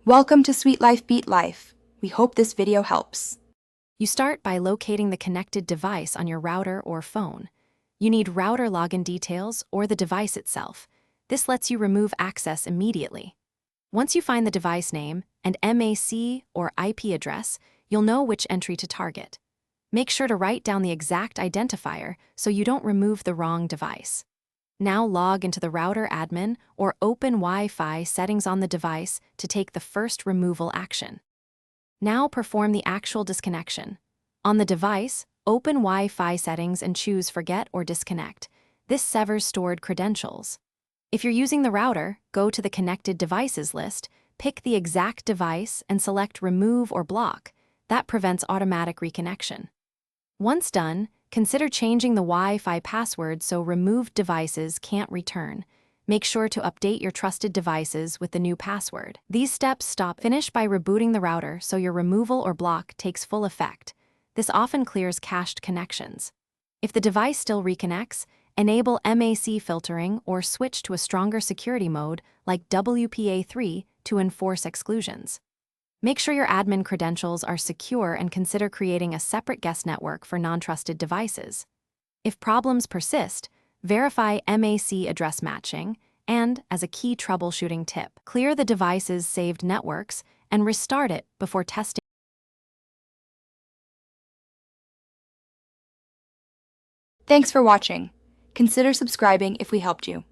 Welcome to Sweet Life Beat Life. We hope this video helps. You start by locating the connected device on your router or phone. You need router login details or the device itself. This lets you remove access immediately. Once you find the device name and MAC or IP address, you'll know which entry to target. Make sure to write down the exact identifier so you don't remove the wrong device. Now log into the router admin or open Wi-Fi settings on the device to take the first removal action. Now perform the actual disconnection. On the device, open Wi-Fi settings and choose Forget or Disconnect. This severs stored credentials. If you're using the router, go to the Connected Devices list, pick the exact device and select Remove or Block. That prevents automatic reconnection. Once done, consider changing the Wi-Fi password so removed devices can't return. Make sure to update your trusted devices with the new password. These steps finish by rebooting the router so your removal or block takes full effect. This often clears cached connections. If the device still reconnects, enable MAC filtering or switch to a stronger security mode like WPA3 to enforce exclusions. Make sure your admin credentials are secure and consider creating a separate guest network for non-trusted devices. If problems persist, verify MAC address matching, and, as a key troubleshooting tip, clear the device's saved networks and restart it before testing. Thanks for watching. Consider subscribing if we helped you.